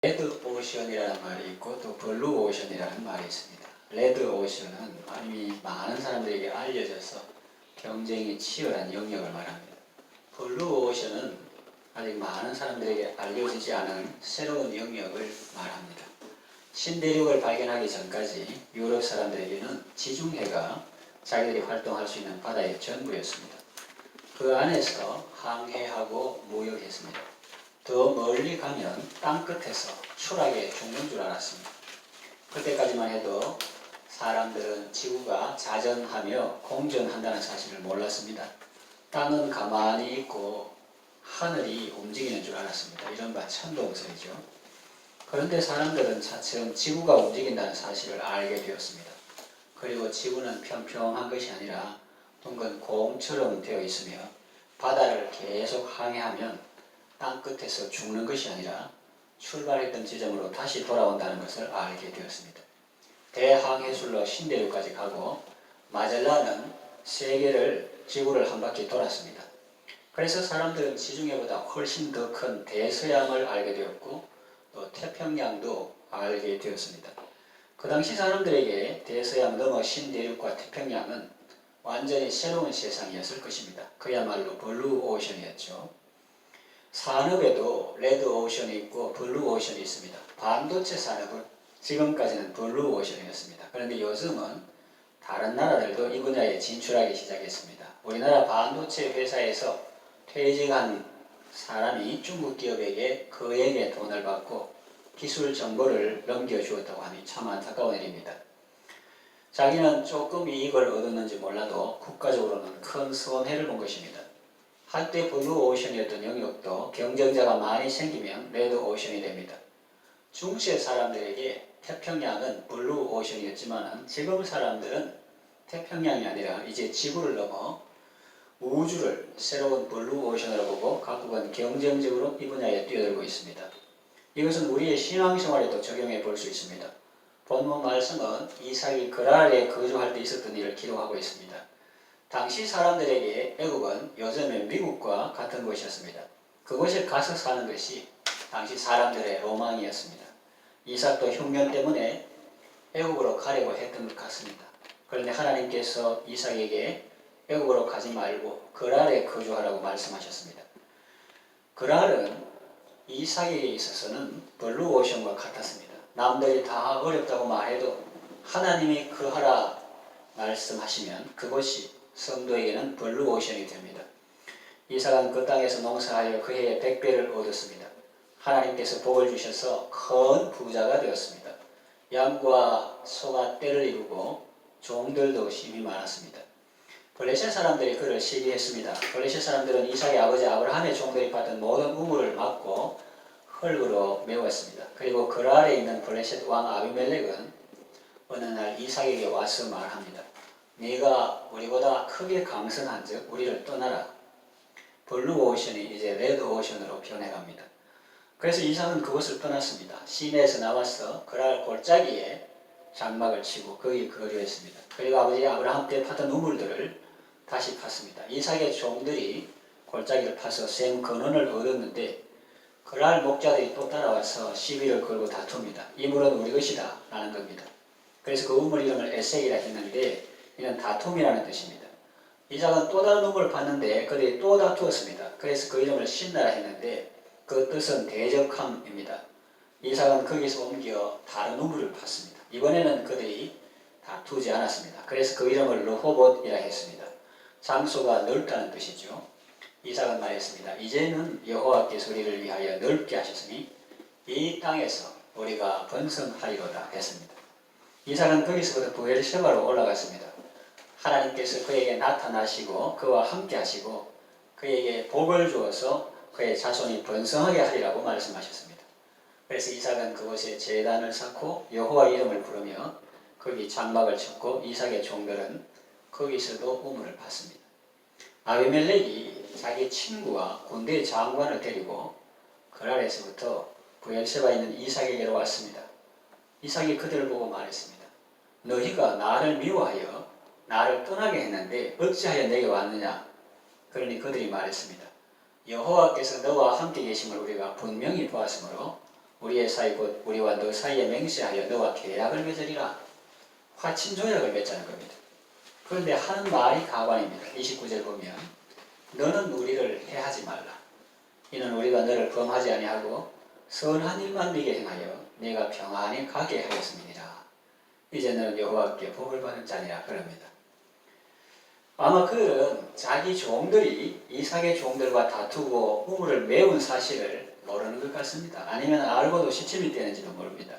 레드 오션이라는 말이 있고 또 블루 오션이라는 말이 있습니다. 레드 오션은 이미 많은 사람들에게 알려져서 경쟁이 치열한 영역을 말합니다. 블루 오션은 아직 많은 사람들에게 알려지지 않은 새로운 영역을 말합니다. 신대륙을 발견하기 전까지 유럽 사람들에게는 지중해가 자기들이 활동할 수 있는 바다의 전부였습니다. 그 안에서 항해하고 무역했습니다. 더 멀리 가면 땅끝에서 추락에 죽는 줄 알았습니다. 그때까지만 해도 사람들은 지구가 자전하며 공전한다는 사실을 몰랐습니다. 땅은 가만히 있고 하늘이 움직이는 줄 알았습니다. 이른바 천동설이죠. 그런데 사람들은 차츰 지구가 움직인다는 사실을 알게 되었습니다. 그리고 지구는 평평한 것이 아니라 둥근 공처럼 되어 있으며 바다를 계속 항해하면 땅끝에서 죽는 것이 아니라 출발했던 지점으로 다시 돌아온다는 것을 알게 되었습니다. 대항해술로 신대륙까지 가고 마젤란은 세계를 지구를 한 바퀴 돌았습니다. 그래서 사람들은 지중해보다 훨씬 더 큰 대서양을 알게 되었고 또 태평양도 알게 되었습니다. 그 당시 사람들에게 대서양 너머 신대륙과 태평양은 완전히 새로운 세상이었을 것입니다. 그야말로 블루 오션이었죠. 산업에도 레드 오션이 있고 블루 오션이 있습니다. 반도체 산업은 지금까지는 블루 오션이었습니다. 그런데 요즘은 다른 나라들도 이 분야에 진출하기 시작했습니다. 우리나라 반도체 회사에서 퇴직한 사람이 중국 기업에게 거액의 돈을 받고 기술 정보를 넘겨주었다고 하니 참 안타까운 일입니다. 자기는 조금 이익을 얻었는지 몰라도 국가적으로는 큰 손해를 본 것입니다. 한때 블루 오션이었던 영역도 경쟁자가 많이 생기면 레드 오션이 됩니다. 중세 사람들에게 태평양은 블루 오션이었지만 지금 사람들은 태평양이 아니라 이제 지구를 넘어 우주를 새로운 블루 오션으로 보고 각국은 경쟁적으로 이 분야에 뛰어들고 있습니다. 이것은 우리의 신앙생활에도 적용해 볼 수 있습니다. 본문 말씀은 이삭이 그랄에 거주할 때 있었던 일을 기록하고 있습니다. 당시 사람들에게 애국은 요즘의 미국과 같은 곳이었습니다. 그곳에 가서 사는 것이 당시 사람들의 로망이었습니다. 이삭도 흉년 때문에 애국으로 가려고 했던 것 같습니다. 그런데 하나님께서 이삭에게 애국으로 가지 말고 그랄에 거주하라고 말씀하셨습니다. 그랄은 이삭에게 있어서는 블루 오션과 같았습니다. 남들이 다 어렵다고 말해도 하나님이 그하라 말씀하시면 그것이 성도에게는 블루 오션이 됩니다. 이삭은 그 땅에서 농사하여 그 해에 100배를 얻었습니다. 하나님께서 복을 주셔서 큰 부자가 되었습니다. 양과 소가 떼를 이루고 종들도 힘이 많았습니다. 블레셋 사람들이 그를 시기했습니다. 블레셋 사람들은 이삭의 아버지 아브라함의 종들이 받은 모든 우물을 막고 흙으로 메웠습니다. 그리고 그랄에 있는 블레셋 왕 아비멜렉은 어느 날 이삭에게 와서 말합니다. 네가 우리보다 크게 강성한 즉 우리를 떠나라. 블루 오션이 이제 레드 오션으로 변해갑니다. 그래서 이삭은 그곳을 떠났습니다. 시내에서 나와서 그랄 골짜기에 장막을 치고 거기 거류했습니다. 그리고 아버지 아브라함 때 파던 우물들을 다시 팠습니다. 이삭의 종들이 골짜기를 파서 샘 근원을 얻었는데 그랄 목자들이 또 따라와서 시비를 걸고 다툽니다. 이 물은 우리 것이다 라는 겁니다. 그래서 그 우물 이름을 에색이라 했는데 이는 다툼이라는 뜻입니다. 이삭은 또 다른 우물을 팠는데 그들이 또 다투었습니다. 그래서 그 이름을 신나라 했는데 그 뜻은 대적함입니다. 이삭은 거기서 옮겨 다른 우물을 팠습니다. 이번에는 그들이 다투지 않았습니다. 그래서 그 이름을 르호봇이라 했습니다. 장소가 넓다는 뜻이죠. 이삭은 말했습니다. 이제는 여호와께서 우리를 위하여 넓게 하셨으니 이 땅에서 우리가 번성하리로다 했습니다. 이삭은 거기서부터 부엘셰바로 올라갔습니다. 하나님께서 그에게 나타나시고 그와 함께 하시고 그에게 복을 주어서 그의 자손이 번성하게 하리라고 말씀하셨습니다. 그래서 이삭은 그곳에 제단을 쌓고 여호와 이름을 부르며 거기 장막을 쳤고 이삭의 종들은 거기서도 우물을 팠습니다. 아비멜렉이 자기 친구와 군대 장관을 데리고 그랄에서부터 부엘세바에 있는 이삭에게로 왔습니다. 이삭이 그들을 보고 말했습니다. 너희가 나를 미워하여 나를 떠나게 했는데 어찌하여 내게 왔느냐? 그러니 그들이 말했습니다. 여호와께서 너와 함께 계심을 우리가 분명히 보았으므로 우리의 사이 곧 우리와 너 사이에 맹세하여 너와 계약을 맺으리라. 화친 조약을 맺자는 겁니다. 그런데 하는 말이 가관입니다. 29절 보면 너는 우리를 해하지 말라. 이는 우리가 너를 범하지 아니하고 선한 일만 네게 행하여 네가 평안히 가게 하였음이니라. 이제 너는 여호와께 복을 받은 자니라 그럽니다. 아마 그들은 자기 종들이 이삭의 종들과 다투고 우물을 메운 사실을 모르는 것 같습니다. 아니면 알고도 시침이 되는지도 모릅니다.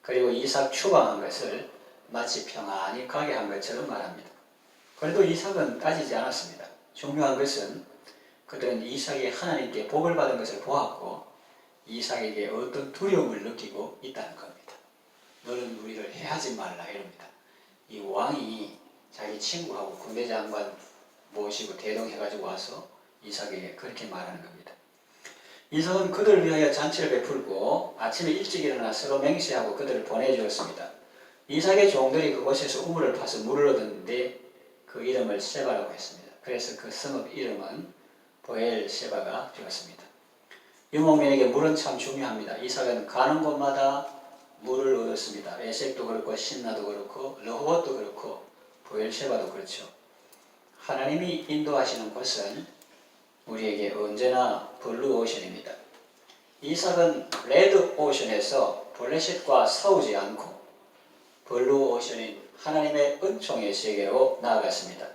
그리고 이삭 추방한 것을 마치 평안히 가게 한 것처럼 말합니다. 그래도 이삭은 따지지 않았습니다. 중요한 것은 그들은 이삭이 하나님께 복을 받은 것을 보았고 이삭에게 어떤 두려움을 느끼고 있다는 겁니다. 너는 우리를 해하지 말라 이럽니다. 이 왕이 자기 친구하고 군대 장관 모시고 대동해가지고 와서 이삭에게 그렇게 말하는 겁니다. 이삭은 그들을 위하여 잔치를 베풀고 아침에 일찍 일어나 서로 맹세하고 그들을 보내주었습니다. 이삭의 종들이 그곳에서 우물을 파서 물을 얻었는데 그 이름을 세바라고 했습니다. 그래서 그 성읍 이름은 보엘세바가 되었습니다. 유목민에게 물은 참 중요합니다. 이삭은 가는 곳마다 물을 얻었습니다. 에색도 그렇고 신나도 그렇고 르호봇도 그렇고 보엘세바도 그렇죠. 하나님이 인도하시는 곳은 우리에게 언제나 블루오션입니다. 이삭은 레드오션에서 블레셋과 싸우지 않고 블루오션인 하나님의 은총의 세계로 나아갔습니다.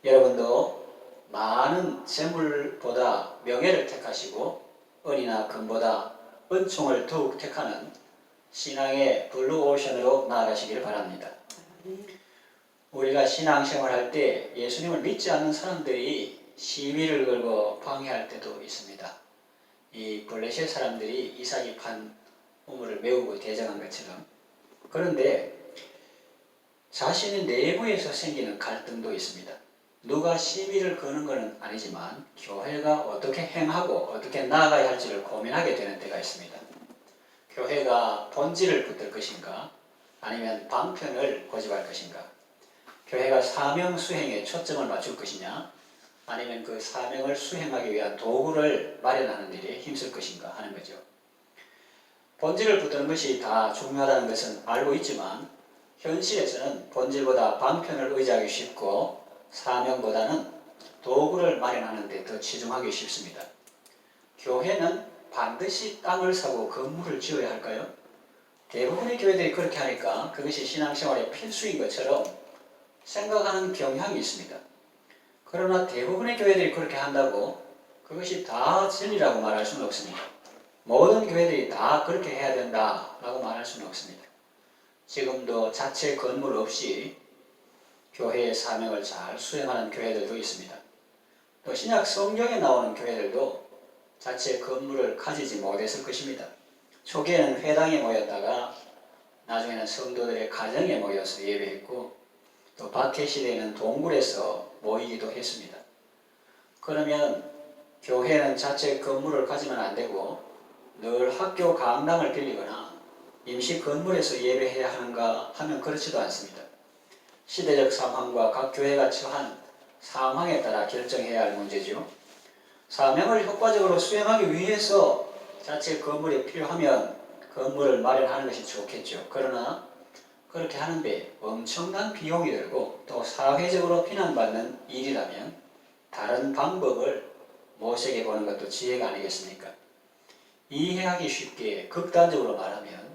여러분도 많은 재물보다 명예를 택하시고 은이나 금보다 은총을 더욱 택하는 신앙의 블루오션으로 나아가시기를 바랍니다. 우리가 신앙생활할 때 예수님을 믿지 않는 사람들이 시비를 걸고 방해할 때도 있습니다. 이 블레셋 사람들이 이삭이 판 우물을 메우고 대적한 것처럼. 그런데 자신의 내부에서 생기는 갈등도 있습니다. 누가 시비를 거는 것은 아니지만 교회가 어떻게 행하고 어떻게 나아가야 할지를 고민하게 되는 때가 있습니다. 교회가 본질을 붙들 것인가 아니면 방편을 고집할 것인가, 교회가 사명 수행에 초점을 맞출 것이냐 아니면 그 사명을 수행하기 위한 도구를 마련하는 일에 힘쓸 것인가 하는 거죠. 본질을 붙드는 것이 다 중요하다는 것은 알고 있지만 현실에서는 본질보다 방편을 의지하기 쉽고 사명보다는 도구를 마련하는 데 더 치중하기 쉽습니다. 교회는 반드시 땅을 사고 건물을 지어야 할까요? 대부분의 교회들이 그렇게 하니까 그것이 신앙생활의 필수인 것처럼 생각하는 경향이 있습니다. 그러나 대부분의 교회들이 그렇게 한다고 그것이 다 진리라고 말할 수는 없습니다. 모든 교회들이 다 그렇게 해야 된다라고 말할 수는 없습니다. 지금도 자체 건물 없이 교회의 사명을 잘 수행하는 교회들도 있습니다. 또 신약 성경에 나오는 교회들도 자체 건물을 가지지 못했을 것입니다. 초기에는 회당에 모였다가 나중에는 성도들의 가정에 모여서 예배했고 또 박해 시대에는 동굴에서 모이기도 했습니다. 그러면 교회는 자체 건물을 가지면 안 되고 늘 학교 강당을 빌리거나 임시 건물에서 예배해야 하는가 하면 그렇지도 않습니다. 시대적 상황과 각 교회가 처한 상황에 따라 결정해야 할 문제죠. 사명을 효과적으로 수행하기 위해서 자체 건물이 필요하면 건물을 마련하는 것이 좋겠죠. 그러나 그렇게 하는데 엄청난 비용이 들고 또 사회적으로 비난받는 일이라면 다른 방법을 모색해 보는 것도 지혜가 아니겠습니까? 이해하기 쉽게 극단적으로 말하면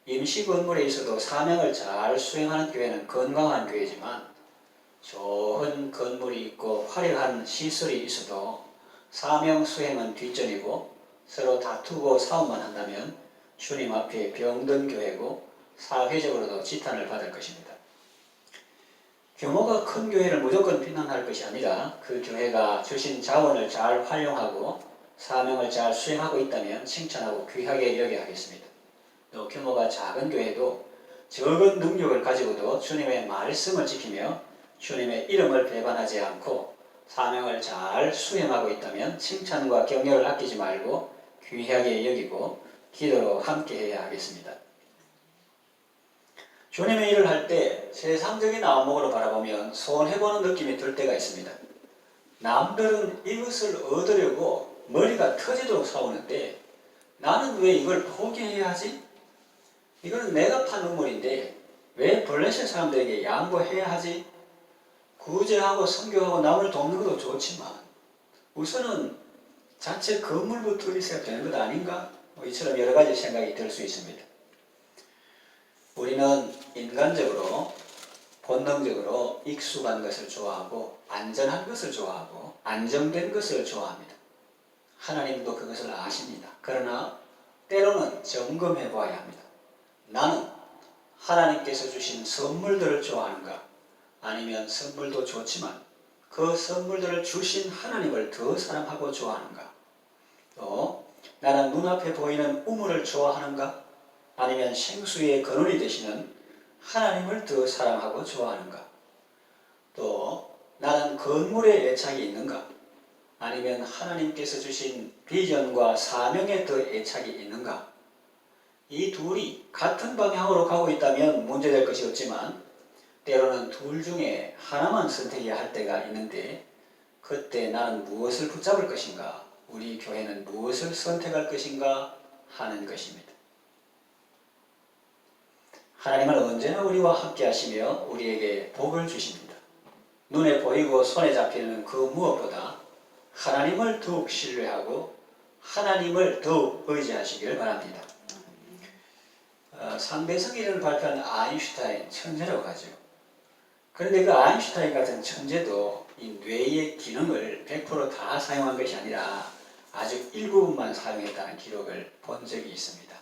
임시 건물에 있어도 사명을 잘 수행하는 교회는 건강한 교회지만 좋은 건물이 있고 화려한 시설이 있어도 사명 수행은 뒷전이고 서로 다투고 싸움만 한다면 주님 앞에 병든 교회고 사회적으로도 지탄을 받을 것입니다. 규모가 큰 교회를 무조건 비난할 것이 아니라 그 교회가 주신 자원을 잘 활용하고 사명을 잘 수행하고 있다면 칭찬하고 귀하게 여겨야 하겠습니다. 또 규모가 작은 교회도 적은 능력을 가지고도 주님의 말씀을 지키며 주님의 이름을 배반하지 않고 사명을 잘 수행하고 있다면 칭찬과 격려를 아끼지 말고 귀하게 여기고 기도로 함께해야 하겠습니다. 주님의 일을 할 때 세상적인 안목으로 바라보면 손해보는 느낌이 들 때가 있습니다. 남들은 이것을 얻으려고 머리가 터지도록 싸우는데 나는 왜 이걸 포기해야 하지? 이거는 내가 판 우물인데 왜 블레셋 사람들에게 양보해야 하지? 구제하고 선교하고 남을 돕는 것도 좋지만 우선은 자체 건물부터 있어야 되는 것 아닌가? 이처럼 여러 가지 생각이 들 수 있습니다. 우리는 인간적으로 본능적으로 익숙한 것을 좋아하고 안전한 것을 좋아하고 안정된 것을 좋아합니다. 하나님도 그것을 아십니다. 그러나 때로는 점검해 보아야 합니다. 나는 하나님께서 주신 선물들을 좋아하는가? 아니면 선물도 좋지만 그 선물들을 주신 하나님을 더 사랑하고 좋아하는가? 또 나는 눈앞에 보이는 우물을 좋아하는가? 아니면 생수의 근원이 되시는 하나님을 더 사랑하고 좋아하는가? 또 나는 건물에 애착이 있는가? 아니면 하나님께서 주신 비전과 사명에 더 애착이 있는가? 이 둘이 같은 방향으로 가고 있다면 문제될 것이 없지만 때로는 둘 중에 하나만 선택해야 할 때가 있는데 그때 나는 무엇을 붙잡을 것인가? 우리 교회는 무엇을 선택할 것인가? 하는 것입니다. 하나님은 언제나 우리와 함께 하시며 우리에게 복을 주십니다. 눈에 보이고 손에 잡히는 그 무엇보다 하나님을 더욱 신뢰하고 하나님을 더욱 의지하시길 바랍니다. 상대성이라는 발표한 아인슈타인 천재라고 하죠. 그런데 그 아인슈타인 같은 천재도 이 뇌의 기능을 100% 다 사용한 것이 아니라 아주 일부분만 사용했다는 기록을 본 적이 있습니다.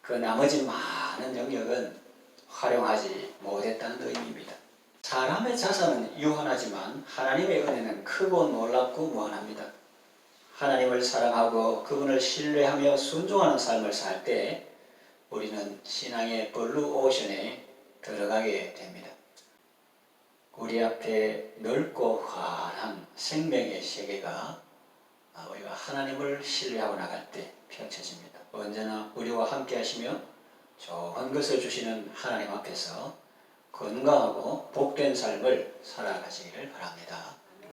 그 나머지 많은 영역은 활용하지 못했다는 의미입니다. 사람의 자산은 유한하지만 하나님의 은혜는 크고 놀랍고 무한합니다. 하나님을 사랑하고 그분을 신뢰하며 순종하는 삶을 살 때 우리는 신앙의 블루 오션에 들어가게 됩니다. 우리 앞에 넓고 환한 생명의 세계가 우리가 하나님을 신뢰하고 나갈 때 펼쳐집니다. 언제나 우리와 함께 하시며 좋은 것을 주시는 하나님 앞에서 건강하고 복된 삶을 살아가시기를 바랍니다.